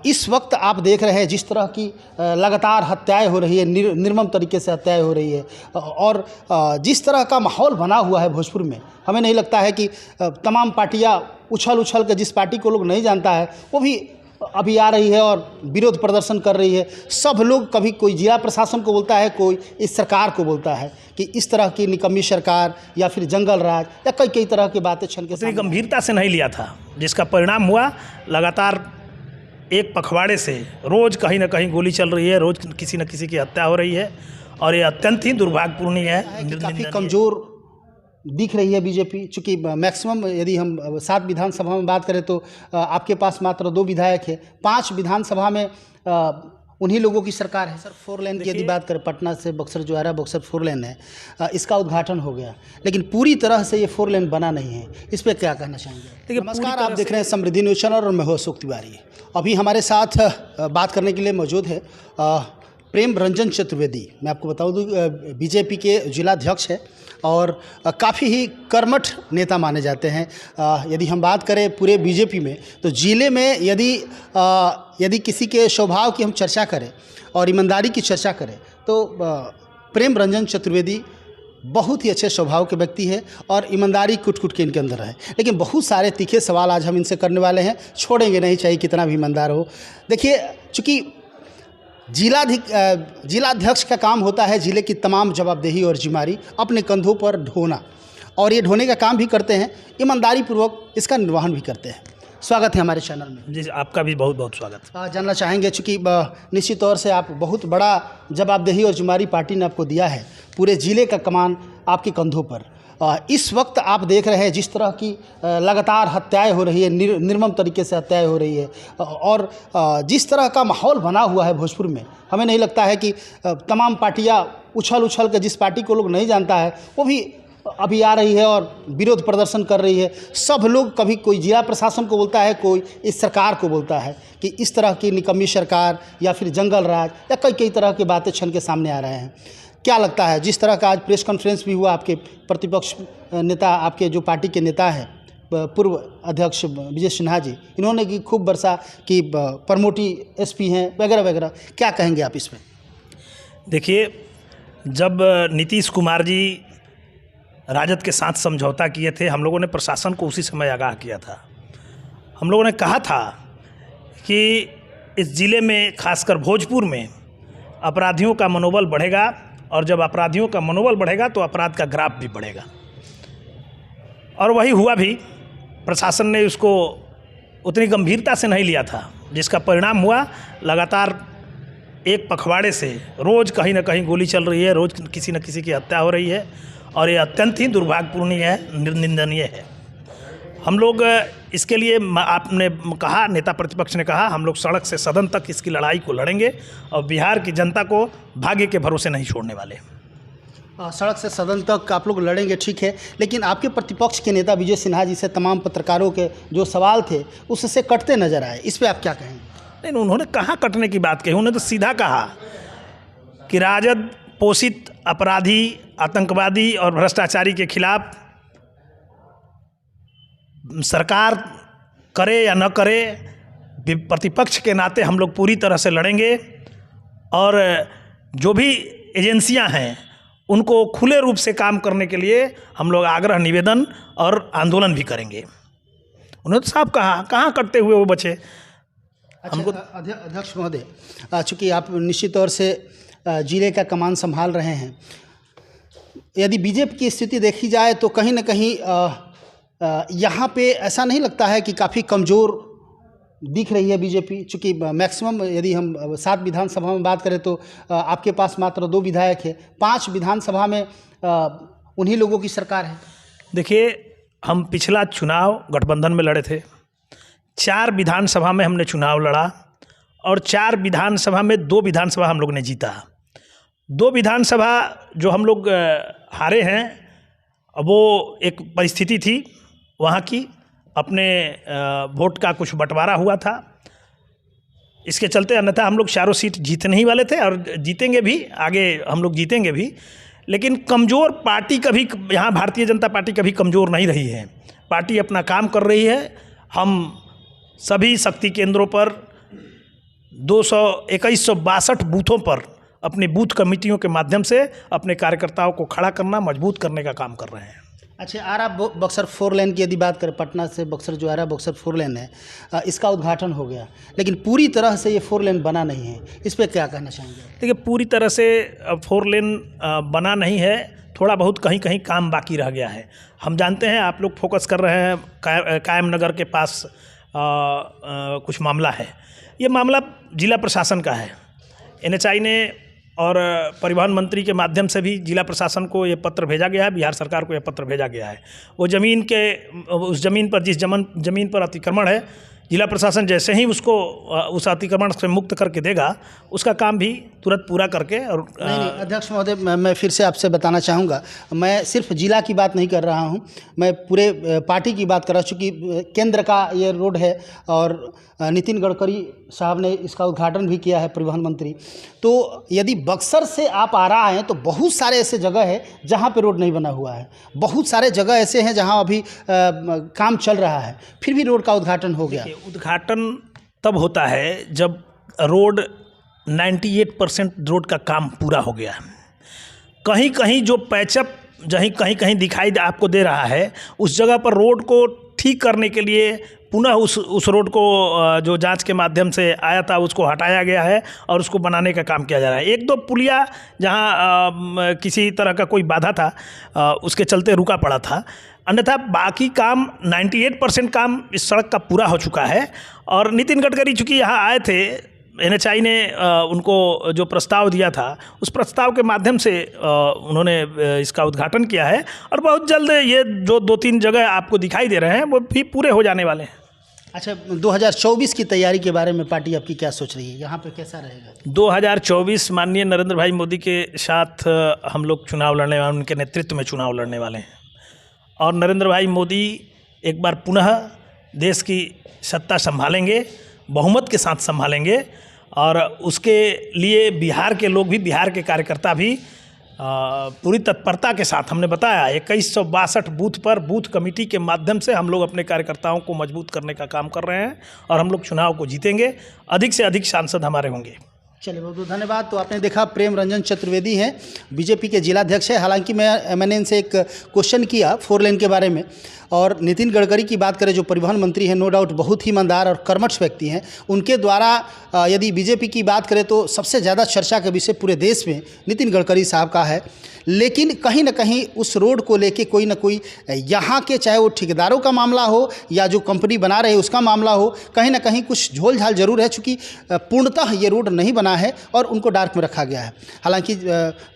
इस वक्त आप देख रहे हैं जिस तरह की लगातार हत्याएं हो रही है, निर्मम तरीके से हत्याएं हो रही है और जिस तरह का माहौल बना हुआ है भोजपुर में, हमें नहीं लगता है कि तमाम पार्टियां उछल के जिस पार्टी को लोग नहीं जानता है वो भी अभी आ रही है और विरोध प्रदर्शन कर रही है। सब लोग, कभी कोई जिला प्रशासन को बोलता है, कोई इस सरकार को बोलता है कि इस तरह की निकम्मी सरकार या फिर जंगल राज या कई तरह की बातें छन के इतनी गंभीरता से नहीं लिया था, जिसका परिणाम हुआ लगातार एक पखवाड़े से रोज़ कहीं ना कहीं गोली चल रही है, रोज़ किसी न किसी की हत्या हो रही है और ये अत्यंत ही दुर्भाग्यपूर्ण है। काफ़ी कमज़ोर दिख रही है बीजेपी, चूँकि मैक्सिमम यदि हम 7 विधानसभा में बात करें तो आपके पास मात्र 2 विधायक है, 5 विधानसभा में उन्हीं लोगों की सरकार है। सर 4 लेन की यदि बात करें, पटना से बक्सर जो आ रहा है, बक्सर 4 लेन है, इसका उद्घाटन हो गया, लेकिन पूरी तरह से ये 4 लेन बना नहीं है। इस पर क्या कहना चाहेंगे? नमस्कार, आप देख रहे हैं समृद्धि न्यूज़ चैनल और मैं हूं अशोक तिवारी। अभी हमारे साथ बात करने के लिए मौजूद है प्रेम रंजन चतुर्वेदी। मैं आपको बता दूं बीजेपी के जिलाध्यक्ष है और काफ़ी ही कर्मठ नेता माने जाते हैं। यदि हम बात करें पूरे बीजेपी में तो जिले में यदि किसी के स्वभाव की हम चर्चा करें और ईमानदारी की चर्चा करें तो प्रेम रंजन चतुर्वेदी बहुत ही अच्छे स्वभाव के व्यक्ति है और ईमानदारी कुट के इनके अंदर है। लेकिन बहुत सारे तीखे सवाल आज हम इनसे करने वाले हैं, छोड़ेंगे नहीं, चाहिए कितना भी ईमानदार हो। देखिए, चूँकि जिलाध्यक्ष का काम होता है जिले की तमाम जवाबदेही और जिम्मेदारी अपने कंधों पर ढोना, और ये ढोने का काम भी करते हैं, ईमानदारी पूर्वक इसका निर्वहन भी करते हैं। स्वागत है हमारे चैनल में। जी, आपका भी बहुत बहुत स्वागत। जानना चाहेंगे, चूँकि निश्चित तौर से आप बहुत बड़ा जवाबदेही और जिम्मेदारी पार्टी ने आपको दिया है, पूरे ज़िले का कमान आपके कंधों पर। इस वक्त आप देख रहे हैं जिस तरह की लगातार हत्याएं हो रही है, निर्मम तरीके से हत्याएं हो रही है और जिस तरह का माहौल बना हुआ है भोजपुर में, हमें नहीं लगता है कि तमाम पार्टियां उछल के जिस पार्टी को लोग नहीं जानता है वो भी अभी आ रही है और विरोध प्रदर्शन कर रही है। सब लोग, कभी कोई जिला प्रशासन को बोलता है, कोई इस सरकार को बोलता है कि इस तरह की निकम्मी सरकार या फिर जंगल राज या कई तरह की बातें छन के सामने आ रहे हैं। क्या लगता है, जिस तरह का आज प्रेस कॉन्फ्रेंस भी हुआ, आपके प्रतिपक्ष नेता, आपके जो पार्टी के नेता हैं, पूर्व अध्यक्ष विजय सिन्हा जी, इन्होंने की खूब वर्षा कि प्रमोटी एसपी हैं वगैरह, क्या कहेंगे आप इस पर? देखिए, जब नीतीश कुमार जी राजद के साथ समझौता किए थे, हम लोगों ने प्रशासन को उसी समय आगाह किया था। हम लोगों ने कहा था कि इस ज़िले में, खासकर भोजपुर में, अपराधियों का मनोबल बढ़ेगा और जब अपराधियों का मनोबल बढ़ेगा तो अपराध का ग्राफ भी बढ़ेगा, और वही हुआ भी। प्रशासन ने उसको उतनी गंभीरता से नहीं लिया था, जिसका परिणाम हुआ लगातार एक पखवाड़े से रोज़ कहीं ना कहीं गोली चल रही है, रोज़ किसी न किसी की हत्या हो रही है और ये अत्यंत ही दुर्भाग्यपूर्ण है, निंदनीय है। हम लोग इसके लिए, आपने कहा, नेता प्रतिपक्ष ने कहा, हम लोग सड़क से सदन तक इसकी लड़ाई को लड़ेंगे और बिहार की जनता को भाग्य के भरोसे नहीं छोड़ने वाले। सड़क से सदन तक आप लोग लड़ेंगे, ठीक है, लेकिन आपके प्रतिपक्ष के नेता विजय सिन्हा जी से तमाम पत्रकारों के जो सवाल थे उससे कटते नजर आए, इस पर आप क्या कहेंगे? नहीं, उन्होंने कहाँ कटने की बात कही, उन्होंने तो सीधा कहा कि राजद पोषित अपराधी, आतंकवादी और भ्रष्टाचारी के खिलाफ सरकार करे या न करे, प्रतिपक्ष के नाते हम लोग पूरी तरह से लड़ेंगे और जो भी एजेंसियां हैं उनको खुले रूप से काम करने के लिए हम लोग आग्रह, निवेदन और आंदोलन भी करेंगे। उन्होंने तो साफ कहा, कहाँ कटते हुए वो बचे। हमको अध्यक्ष महोदय, चूँकि आप निश्चित तौर से जिले का कमान संभाल रहे हैं, यदि बीजेपी की स्थिति देखी जाए तो कहीं ना कहीं यहाँ पे ऐसा नहीं लगता है कि काफ़ी कमज़ोर दिख रही है बीजेपी, चूँकि मैक्सिमम यदि हम 7 विधानसभा में बात करें तो आपके पास मात्र 2 विधायक है, 5 विधानसभा में उन्हीं लोगों की सरकार है। देखिए, हम पिछला चुनाव गठबंधन में लड़े थे, 4 विधानसभा में हमने चुनाव लड़ा और 4 विधानसभा में 2 विधानसभा हम लोग ने जीता। 2 विधानसभा जो हम लोग हारे हैं, वो एक परिस्थिति थी वहाँ की, अपने वोट का कुछ बंटवारा हुआ था, इसके चलते, अन्यथा हम लोग चारों सीट जीतने ही वाले थे और जीतेंगे भी, आगे हम लोग जीतेंगे भी। लेकिन कमज़ोर पार्टी कभी, यहाँ भारतीय जनता पार्टी कभी कमज़ोर नहीं रही है, पार्टी अपना काम कर रही है। हम सभी शक्ति केंद्रों पर 2162 बूथों पर अपनी बूथ कमेटियों के माध्यम से अपने कार्यकर्ताओं को खड़ा करना, मजबूत करने का काम कर रहे हैं। अच्छा, आरा बक्सर 4 लेन की यदि बात करें, पटना से बक्सर जो आरा बक्सर 4 लेन है, इसका उद्घाटन हो गया, लेकिन पूरी तरह से ये 4 लेन बना नहीं है, इस पर क्या कहना चाहेंगे? देखिए, पूरी तरह से 4 लेन बना नहीं है, थोड़ा बहुत कहीं कहीं काम बाकी रह गया है। हम जानते हैं आप लोग फोकस कर रहे हैं कायम नगर के पास कुछ मामला है। ये मामला जिला प्रशासन का है। NHI ने और परिवहन मंत्री के माध्यम से भी जिला प्रशासन को ये पत्र भेजा गया है, बिहार सरकार को ये पत्र भेजा गया है। वो उस ज़मीन पर जिस ज़मीन पर अतिक्रमण है, जिला प्रशासन जैसे ही उसको उस अतिक्रमण से मुक्त करके देगा, उसका काम भी तुरंत पूरा करके और नहीं, अध्यक्ष महोदय, मैं फिर से आपसे बताना चाहूँगा, मैं सिर्फ जिला की बात नहीं कर रहा हूँ, मैं पूरे पार्टी की बात कर रहा हूँ। चूँकि केंद्र का ये रोड है और नितिन गडकरी साहब ने इसका उद्घाटन भी किया है, परिवहन मंत्री। तो यदि बक्सर से आप आ रहा हैं तो बहुत सारे ऐसे जगह है जहाँ पे रोड नहीं बना हुआ है, बहुत सारे जगह ऐसे हैं जहाँ अभी काम चल रहा है, फिर भी रोड का उद्घाटन हो गया। उद्घाटन तब होता है जब रोड 98% रोड का काम पूरा हो गया। कहीं कहीं जो पैचअप कहीं कहीं दिखाई आपको दे रहा है, उस जगह पर रोड को ठीक करने के लिए पुनः उस रोड को जो जांच के माध्यम से आया था उसको हटाया गया है और उसको बनाने का काम किया जा रहा है। 1-2 पुलिया जहां किसी तरह का कोई बाधा था, उसके चलते रुका पड़ा था, अन्यथा बाकी काम 98% काम इस सड़क का पूरा हो चुका है। और नितिन गडकरी चूँकि यहाँ आए थे, NHI ने उनको जो प्रस्ताव दिया था, उस प्रस्ताव के माध्यम से उन्होंने इसका उद्घाटन किया है और बहुत जल्द ये जो 2-3 जगह आपको दिखाई दे रहे हैं वो भी पूरे हो जाने वाले हैं। अच्छा, 2024 की तैयारी के बारे में पार्टी आपकी क्या सोच रही है, यहाँ पे कैसा रहेगा? 2024 माननीय नरेंद्र भाई मोदी के साथ हम लोग चुनाव लड़ने वाले, उनके नेतृत्व में चुनाव लड़ने वाले हैं और नरेंद्र भाई मोदी एक बार पुनः देश की सत्ता संभालेंगे, बहुमत के साथ संभालेंगे और उसके लिए बिहार के लोग भी, बिहार के कार्यकर्ता भी पूरी तत्परता के साथ, हमने बताया 2162 बूथ पर बूथ कमेटी के माध्यम से हम लोग अपने कार्यकर्ताओं को मजबूत करने का काम कर रहे हैं और हम लोग चुनाव को जीतेंगे, अधिक से अधिक सांसद हमारे होंगे। चलिए, बहुत बहुत धन्यवाद। तो आपने देखा प्रेम रंजन चतुर्वेदी हैं, बीजेपी के जिलाध्यक्ष है। हालांकि मैंने इनसे एक क्वेश्चन किया 4 लेन के बारे में, और नितिन गडकरी की बात करें जो परिवहन मंत्री हैं, नो डाउट बहुत ही ईमानदार और कर्मठ व्यक्ति हैं। उनके द्वारा यदि बीजेपी की बात करें तो सबसे ज़्यादा चर्चा का विषय पूरे देश में नितिन गडकरी साहब का है। लेकिन कहीं ना कहीं उस रोड को लेके कोई ना कोई यहाँ के, चाहे वो ठेकेदारों का मामला हो या जो कंपनी बना रहे उसका मामला हो, कहीं ना कहीं कुछ झोल झाल जरूर है, चूँकि पूर्णतः ये रोड नहीं बना है और उनको डार्क में रखा गया है। हालांकि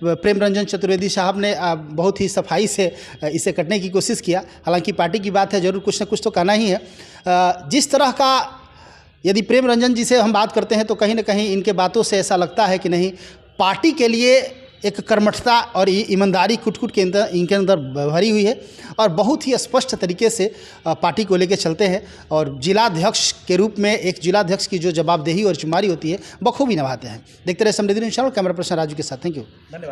प्रेम रंजन चतुर्वेदी साहब ने बहुत ही सफाई से इसे कटने की कोशिश किया। हालांकि पार्टी की बात है, जरूर कुछ ना कुछ तो कहना ही है। जिस तरह का यदि प्रेम रंजन जी से हम बात करते हैं तो कहीं ना कहीं इनके बातों से ऐसा लगता है कि नहीं, पार्टी के लिए एक कर्मठता और ईमानदारी कुट-कुट के अंदर इनके अंदर भरी हुई है और बहुत ही स्पष्ट तरीके से पार्टी को लेकर चलते हैं और जिलाध्यक्ष के रूप में एक जिलाध्यक्ष की जो जवाबदेही और जिम्मेदारी होती है बखूबी निभाते हैं। देखते रहे Samriddhi news channel, camera person Raju के साथ। थैंक यू, धन्यवाद।